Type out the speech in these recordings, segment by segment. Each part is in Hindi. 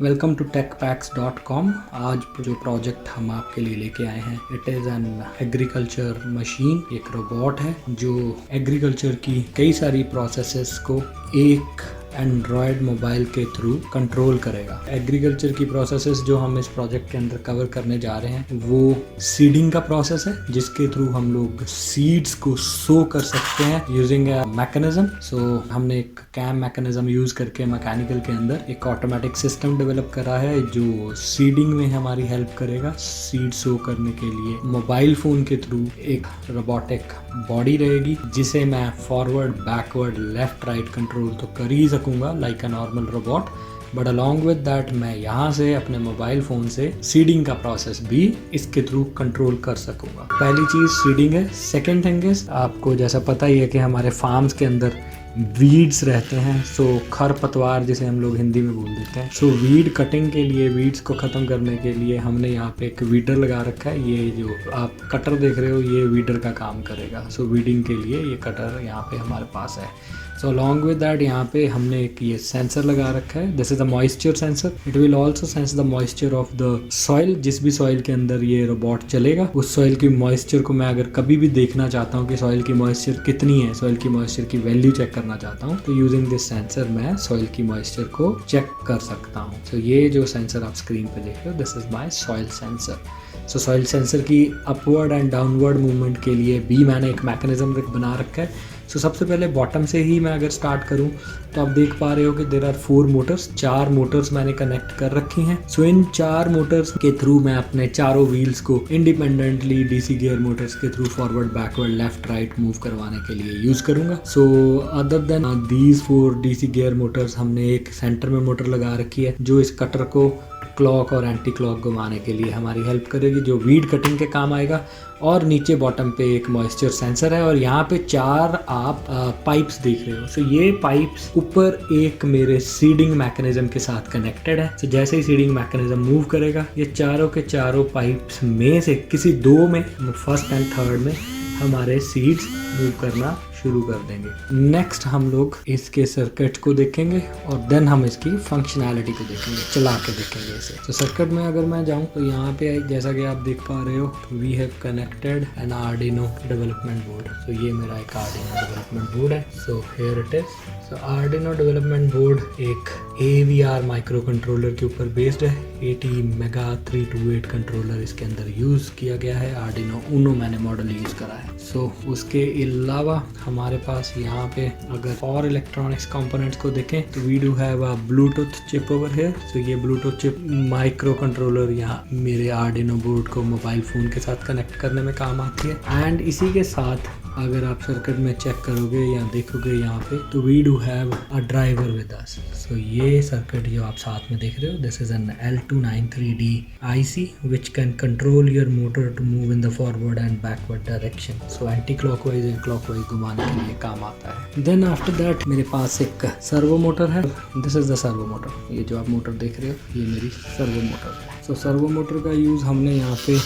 Welcome to techpacks.com। आज जो प्रोजेक्ट हम आपके लिए लेके आए हैं, it is an agriculture machine. एक रोबोट है जो एग्रीकल्चर की कई सारी प्रोसेसेस को एक एंड्रॉयड मोबाइल के थ्रू कंट्रोल करेगा। एग्रीकल्चर की प्रोसेसेस जो हम इस प्रोजेक्ट के अंदर कवर करने जा रहे हैं वो सीडिंग का प्रोसेस है, जिसके थ्रू हम लोग सीड्स को सो कर सकते हैं यूजिंग अ मैकेनिज्म। सो हमने एक कैम मैकेनिज्म यूज करके मैकेनिकल के अंदर एक ऑटोमेटिक सिस्टम डेवलप करा है जो सीडिंग में हमारी हेल्प करेगा। सीड सो करने के लिए मोबाइल फोन के थ्रू एक रोबोटिक बॉडी रहेगी, जिसे मैं forward, backward, left, right control तो कर ही सकूंगा like a normal robot, but along with that मैं यहाँ से अपने मोबाइल फोन से सीडिंग का प्रोसेस भी इसके थ्रू कंट्रोल कर सकूंगा। पहली चीज सीडिंग है। सेकेंड थिंग इज, आपको जैसा पता ही है कि हमारे फार्म्स के अंदर वीड्स रहते हैं, सो खरपतवार जिसे हम लोग हिंदी में बोल देते हैं। सो वीड कटिंग के लिए, वीड्स को ख़त्म करने के लिए हमने यहाँ पे एक वीडर लगा रखा है। ये जो आप कटर देख रहे हो, ये वीडर का काम करेगा। सो वीडिंग के लिए ये कटर यहाँ पे हमारे पास है। सो अलॉन्ग विद दैट यहाँ पे हमने एक ये सेंसर लगा रखा है। This is the moisture sensor. It will also sense the moisture of the soil. जिस भी सॉइल के अंदर ये रोबोट चलेगा, उस सॉइल की मॉइस्चर को मैं अगर कभी भी देखना चाहता हूँ कि सॉइल की मॉइस्चर कितनी है, सॉइल की मॉइस्चर की वैल्यू चेक करना चाहता हूँ, तो यूजिंग दिस सेंसर मैं सॉइल की मॉइस्चर को चेक कर सकता हूँ। तो ये जो सेंसर आप स्क्रीन पे देख रहे हो, this is my soil sensor. So soil sensor की अपवर्ड एंड डाउनवर्ड मूवमेंट के लिए भी मैंने एक मैकेनिज्म बना रखा है। सो सबसे पहले बॉटम से ही मैं अगर स्टार्ट करूं तो आप देख पा रहे हो कि देयर आर 4 मोटर्स। 4 मोटर्स मैंने कनेक्ट कर रखी हैं। सो इन 4 मोटर्स के थ्रू मैं अपने चारों व्हील्स को इंडिपेंडेंटली डीसी गियर मोटर्स के through forward, backward, left, right move करवाने के लिए यूज करूंगा। So other than these 4 DC gear Motors, हमने एक सेंटर में मोटर लगा रखी है जो इस कटर को क्लॉक और एंटी क्लॉक घुमाने के लिए हमारी हेल्प करेगी, जो वीड कटिंग के काम आएगा। और नीचे बॉटम पे एक मॉइस्चर सेंसर है और यहाँ पे 4 आप पाइप्स देख रहे हो। सो ये पाइप्स ऊपर एक मेरे सीडिंग मैकेनिज्म के साथ कनेक्टेड है। सो जैसे ही सीडिंग मैकेनिज्म मूव करेगा, ये चारों के चारों पाइप्स में से किसी 2 में, फर्स्ट एंड थर्ड में, हमारे सीड्स मूव करना शुरू कर देंगे। नेक्स्ट हम लोग इसके सर्किट को देखेंगे और देन हम इसकी फंक्शनैलिटी को देखेंगे, चला के देखेंगे इसे। तो सर्किट में अगर मैं जाऊं तो यहाँ पे जैसा कि आप देख पा रहे हो, we have connected an Arduino development board. तो ये मेरा एक आर्डिनो डेवलपमेंट बोर्ड है। So here it is. So Arduino development board एक AVR माइक्रो कंट्रोलर के ऊपर बेस्ड है। 80 मेगा 328 कंट्रोलर इसके अंदर यूज किया गया है। आर्डिनो ऊनो मैंने मॉडल यूज करा है। सो उसके अलावा हमारे पास यहाँ पे अगर और इलेक्ट्रॉनिक्स कंपोनेंट्स को देखें तो we do have a Bluetooth chip over here. तो ये ब्लूटूथ चिप माइक्रो कंट्रोलर यहाँ मेरे आर्डिनो बोर्ड को मोबाइल फोन के साथ कनेक्ट करने में काम आती है। एंड इसी के साथ अगर आप सर्किट में चेक करोगे या देखोगे यहाँ पे, तो we do have a driver with us. So ये सर्किट जो आप साथ में देख रहे हो, this is an L293D IC which can control your motor to move in the forward and backward direction. So anti clockwise and clockwise घुमाने के लिए काम आता है। देन आफ्टर दैट मेरे पास एक सर्वो मोटर है। This is the servo motor. ये जो आप मोटर देख रहे हो, ये मेरी सर्वो मोटर है। सो सर्वो मोटर का यूज़ हमने यहाँ पे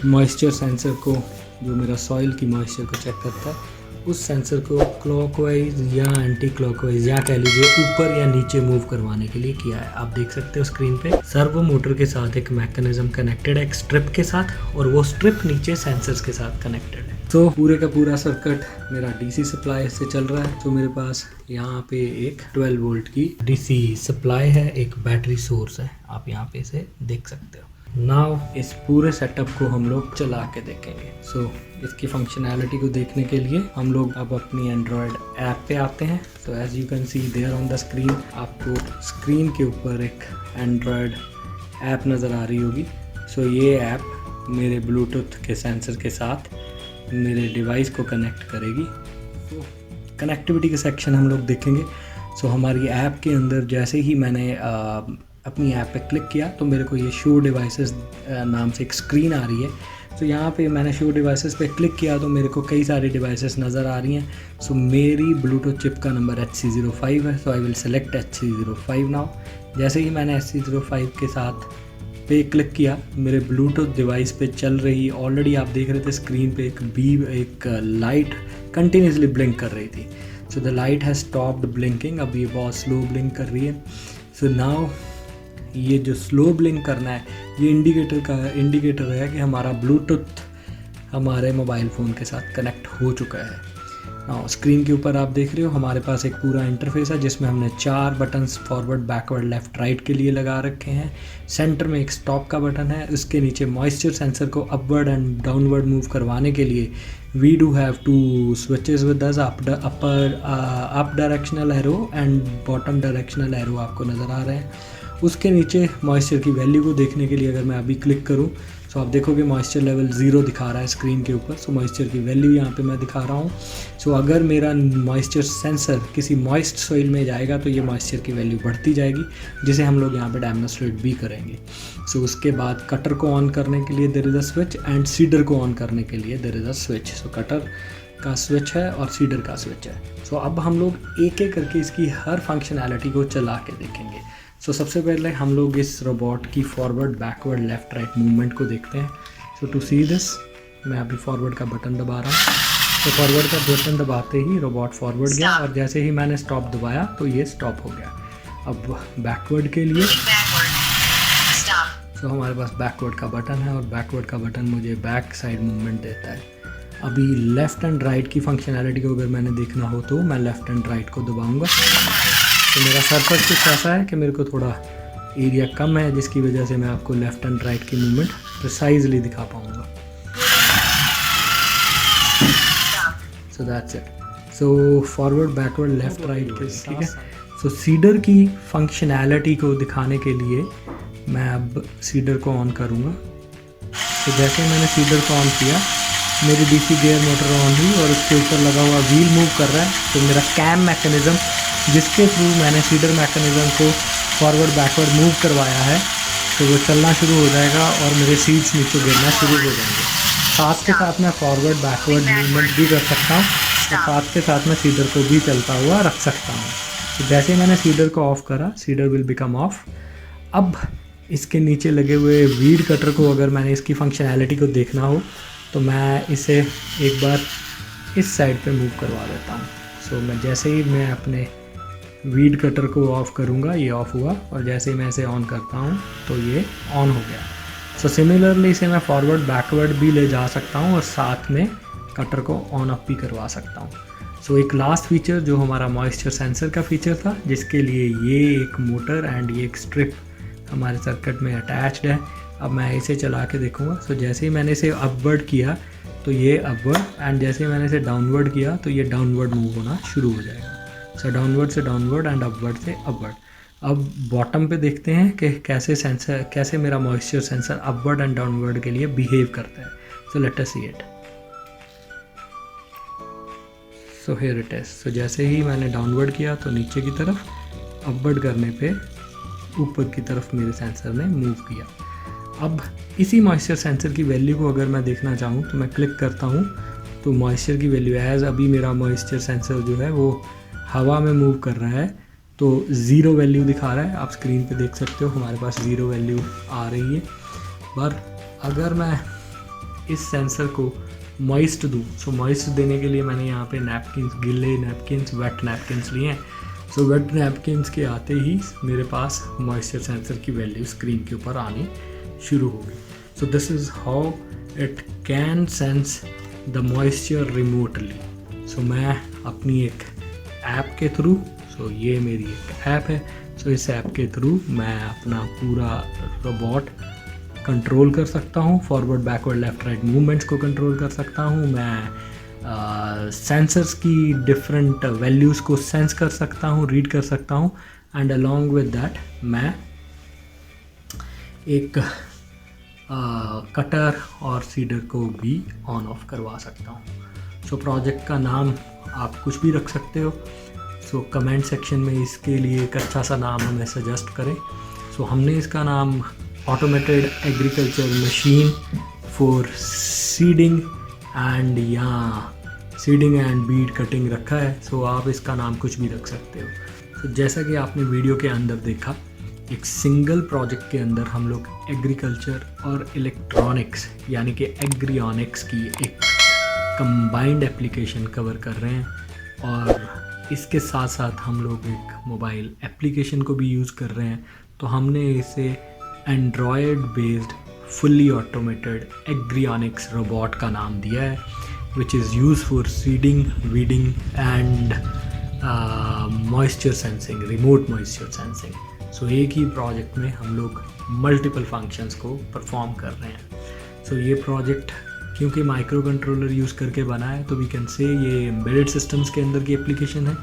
मॉइस्चर सेंसर को, जो मेरा सॉइल की मॉइस्चर को चेक करता है, उस सेंसर को क्लॉकवाइज या एंटी क्लॉकवाइज या कह लीजिए ऊपर या नीचे मूव करवाने के लिए किया है। आप देख सकते हो स्क्रीन पे सर्वो मोटर के साथ एक मैकेनिज्म कनेक्टेड है, एक स्ट्रिप के साथ, और वो स्ट्रिप नीचे सेंसर्स के साथ कनेक्टेड है। तो पूरे का पूरा सर्किट मेरा डीसी सप्लाई से चल रहा है। तो मेरे पास यहाँ पे एक 12 वोल्ट की डीसी सप्लाई है, एक बैटरी सोर्स है, आप यहाँ पे इसे देख सकते हो। नाउ इस पूरे सेटअप को हम लोग चला के देखेंगे। सो इसकी फंक्शनैलिटी को देखने के लिए हम लोग अब अपनी एंड्रॉयड ऐप पे आते हैं। तो as you can see there on the screen, आपको स्क्रीन के ऊपर एक एंड्रॉयड ऐप नज़र आ रही होगी। सो ये ऐप मेरे ब्लूटूथ के सेंसर के साथ मेरे डिवाइस को कनेक्ट करेगी। तो कनेक्टिविटी के सेक्शन हम लोग देखेंगे। सो हमारी ऐप के अंदर जैसे ही मैंने अपनी ऐप पे क्लिक किया तो मेरे को ये शो डिवाइसेस नाम से एक स्क्रीन आ रही है। तो यहाँ पे मैंने शो डिवाइसेस पे क्लिक किया तो मेरे को कई सारी डिवाइसेस नज़र आ रही हैं। सो मेरी ब्लूटूथ चिप का नंबर HC05 है। So I will select HC05 now. जैसे ही मैंने HC05 के साथ पे क्लिक किया, मेरे ब्लूटूथ डिवाइस पे चल रही, ऑलरेडी आप देख रहे थे स्क्रीन पे एक लाइट कंटिन्यूसली ब्लिंक कर रही थी। So the light has stopped blinking. अब ये बहुत स्लो ब्लिंक कर रही है। सो नाउ ये जो स्लो ब्लिंक करना है ये इंडिकेटर है कि हमारा ब्लूटूथ हमारे मोबाइल फ़ोन के साथ कनेक्ट हो चुका है। स्क्रीन के ऊपर आप देख रहे हो हमारे पास एक पूरा इंटरफेस है जिसमें हमने 4 buttons forward, backward, left, right के लिए लगा रखे हैं। सेंटर में एक स्टॉप का बटन है, उसके नीचे मॉइस्चर सेंसर को अपवर्ड एंड डाउनवर्ड मूव करवाने के लिए we do have two switches with us, up directional arrow and bottom directional arrow आपको नज़र आ रहे हैं। उसके नीचे मॉइस्चर की वैल्यू को देखने के लिए अगर मैं अभी क्लिक करूं सो आप देखोगे मॉइस्चर लेवल 0 दिखा रहा है स्क्रीन के ऊपर। सो मॉइस्चर की वैल्यू यहाँ पे मैं दिखा रहा हूँ। सो अगर मेरा मॉइस्चर सेंसर किसी मॉइस्ट सॉइल में जाएगा तो ये मॉइस्चर की वैल्यू बढ़ती जाएगी, जिसे हम लोग यहाँ पे डेमोन्स्ट्रेट भी करेंगे। सो उसके बाद कटर को ऑन करने के लिए there is a switch and seeder को ऑन करने के लिए there is a switch. So cutter का स्विच है और सीडर का स्विच है। सो अब हम लोग एक एक करके इसकी हर फंक्शनैलिटी को चला के देखेंगे। सो सबसे पहले हम लोग इस रोबोट की forward, backward, left, right movement को देखते हैं। सो टू सी दिस मैं अभी फॉरवर्ड का बटन दबा रहा हूँ। तो फॉरवर्ड का बटन दबाते ही रोबोट फॉरवर्ड गया और जैसे ही मैंने स्टॉप दबाया तो ये स्टॉप हो गया। अब बैकवर्ड के लिए सो हमारे पास बैकवर्ड का बटन है और बैकवर्ड का बटन मुझे बैक साइड मूवमेंट देता है। अभी लेफ़्ट एंड राइट की फंक्शनैलिटी को अगर मैंने देखना हो तो मैं लेफ़्ट एंड राइट को दबाऊँगा। तो मेरा सरफेस कुछ ऐसा है कि मेरे को थोड़ा एरिया कम है, जिसकी वजह से मैं आपको लेफ़्ट एंड राइट की मूवमेंट प्रिसाइजली दिखा पाऊँगा। So that's it. So forward, backward, left, right के, ठीक है। सो सीडर की फंक्शनैलिटी को दिखाने के लिए मैं अब सीडर को ऑन करूँगा। तो जैसे मैंने सीडर को ऑन किया मेरी डीसी गियर मोटर ऑन हुई और उसके ऊपर लगा हुआ व्हील मूव कर रहा है। तो मेरा कैम मैकेनिज़्म जिसके थ्रू मैंने सीडर मैकेनिज़्म को फॉरवर्ड, बैकवर्ड मूव करवाया है तो वो चलना शुरू हो जाएगा और मेरे सीट्स नीचे गिरना शुरू हो जाएंगे। साथ के साथ मैं फॉरवर्ड, बैकवर्ड मूवमेंट भी कर सकता हूँ और साथ के साथ मैं सीडर को भी चलता हुआ रख सकता हूँ। तो जैसे मैंने सीडर को ऑफ़ करा सीडर विल बिकम ऑफ। अब इसके नीचे लगे हुए वीड कटर को अगर मैंने इसकी फंक्शनैलिटी को देखना हो तो मैं इसे एक बार इस साइड पे मूव करवा देता हूँ। सो मैं जैसे ही मैं अपने वीड कटर को ऑफ़ करूँगा ये ऑफ़ हुआ और जैसे ही मैं इसे ऑन करता हूँ तो ये ऑन हो गया। सो सिमिलरली इसे मैं फॉरवर्ड, बैकवर्ड भी ले जा सकता हूँ और साथ में कटर को ऑन अप भी करवा सकता हूँ। सो एक लास्ट फीचर जो हमारा मॉइस्चर सेंसर का फीचर था, जिसके लिए ये एक मोटर एंड ये एक स्ट्रिप हमारे सर्किट में अटैच्ड है। अब मैं इसे चला के देखूँगा। सो जैसे ही मैंने इसे अपवर्ड किया तो ये अपवर्ड एंड जैसे ही मैंने इसे डाउनवर्ड किया तो ये डाउनवर्ड मूव होना शुरू हो जाएगा। सो डाउनवर्ड से डाउनवर्ड एंड अपवर्ड से अपवर्ड। अब बॉटम पे देखते हैं कि कैसे मेरा moisture sensor upward and downward के लिए बिहेव करता है। So let us see it. So here it is. So जैसे ही मैंने डाउनवर्ड किया तो नीचे की तरफ, अपवर्ड करने पे ऊपर की तरफ मेरे सेंसर ने मूव किया। अब इसी मॉइस्चर सेंसर की वैल्यू को अगर मैं देखना चाहूँ तो मैं क्लिक करता हूँ तो मॉइस्चर की वैल्यू एज अभी मेरा मॉइस्चर सेंसर जो है वो हवा में मूव कर रहा है तो 0 वैल्यू दिखा रहा है। आप स्क्रीन पे देख सकते हो हमारे पास 0 वैल्यू आ रही है। पर अगर मैं इस सेंसर को मॉइस्ट दूँ, सो मॉइस्ट देने के लिए मैंने यहाँ पे नैपकिन्स, गिले नैपकिन्स, वेट नैपकिन्स लिए हैं। सो वेट नैपकिन्स के आते ही मेरे पास मॉइस्चर सेंसर की वैल्यू स्क्रीन के ऊपर आनी शुरू होगी। So this is how it can sense the moisture remotely. So मैं अपनी एक ऐप के थ्रू, सो ये मेरी एक ऐप है, सो इस ऐप के थ्रू मैं अपना पूरा रोबोट कंट्रोल कर सकता हूँ। Forward, backward, left, right movements को कंट्रोल कर सकता हूँ। मैं सेंसर्स की डिफरेंट वैल्यूज़ को सेंस कर सकता हूँ, रीड कर सकता हूँ एंड अलॉन्ग विद दैट मैं एक कटर और सीडर को भी ऑन ऑफ करवा सकता हूँ। सो प्रोजेक्ट का नाम आप कुछ भी रख सकते हो। सो कमेंट सेक्शन में इसके लिए एक अच्छा सा नाम हमें सजेस्ट करें। सो हमने इसका नाम automated agriculture machine for seeding and Beed cutting रखा है। सो आप इसका नाम कुछ भी रख सकते हो। तो जैसा कि आपने वीडियो के अंदर देखा, एक सिंगल प्रोजेक्ट के अंदर हम लोग एग्रीकल्चर और इलेक्ट्रॉनिक्स यानी कि एग्रियॉनिक्स की एक कंबाइंड एप्लीकेशन कवर कर रहे हैं और इसके साथ साथ हम लोग एक मोबाइल एप्लीकेशन को भी यूज़ कर रहे हैं तो हमने इसे android based fully automated agrionics robot का नाम दिया है, which is use for seeding, weeding and moisture sensing, remote moisture sensing. So एक ही प्रोजेक्ट में हम लोग मल्टीपल फंक्शंस को परफॉर्म कर रहे हैं। सो ये प्रोजेक्ट क्योंकि माइक्रो कंट्रोलर यूज़ करके बना है, तो वी कैन से ये एम्बेडेड सिस्टम्स के अंदर की एप्लीकेशन है।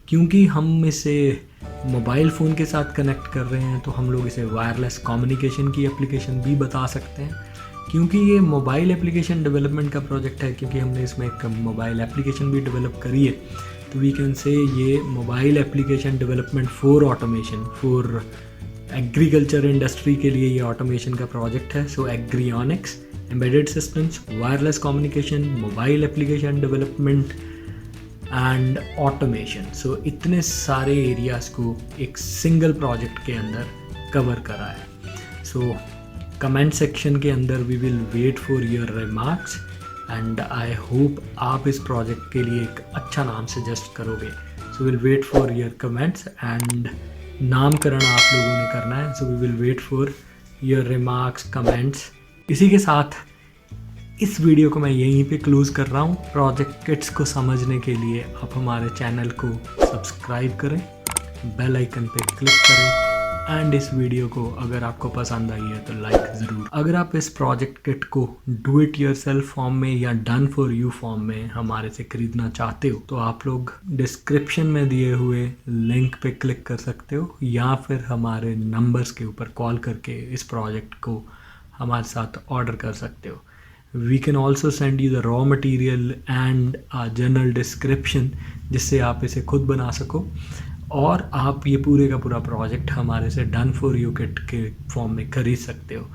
क्योंकि हम इसे मोबाइल फ़ोन के साथ कनेक्ट कर रहे हैं, तो हम लोग इसे वायरलेस कम्युनिकेशन की एप्लीकेशन भी बता सकते हैं। क्योंकि ये मोबाइल एप्लीकेशन डेवलपमेंट का प्रोजेक्ट है, क्योंकि हमने इसमें एक मोबाइल एप्लीकेशन भी डेवलप करी है, तो वी कैन से ये mobile application development for automation, for agriculture industry के लिए ये ऑटोमेशन का प्रोजेक्ट है। So agrionics, embedded systems, wireless communication, mobile application development and automation. So इतने सारे एरियाज़ को एक सिंगल प्रोजेक्ट के अंदर कवर करा है। सो कमेंट सेक्शन के अंदर we will wait for your remarks and I hope आप इस प्रोजेक्ट के लिए एक अच्छा नाम सजेस्ट करोगे। So will wait for your comments and नामकरण आप लोगों ने करना है। So we will wait for your remarks, comments. इसी के साथ इस वीडियो को मैं यहीं पे क्लोज़ कर रहा हूँ। प्रोजेक्ट किट्स को समझने के लिए आप हमारे चैनल को सब्सक्राइब करें, बेल आइकन पे क्लिक करें एंड इस वीडियो को अगर आपको पसंद आई है तो लाइक ज़रूर। अगर आप इस प्रोजेक्ट किट को डू इट योरसेल्फ फॉर्म में या डन फॉर यू फॉर्म में हमारे से ख़रीदना चाहते हो, तो आप लोग डिस्क्रिप्शन में दिए हुए लिंक पे क्लिक कर सकते हो या फिर हमारे नंबर्स के ऊपर कॉल करके इस प्रोजेक्ट को हमारे साथ ऑर्डर कर सकते हो। We can also send you the raw material and a general description, जिससे आप इसे खुद बना सको और आप ये पूरे का पूरा प्रोजेक्ट हमारे से डन फॉर यू किट के फॉर्म में खरीद सकते हो।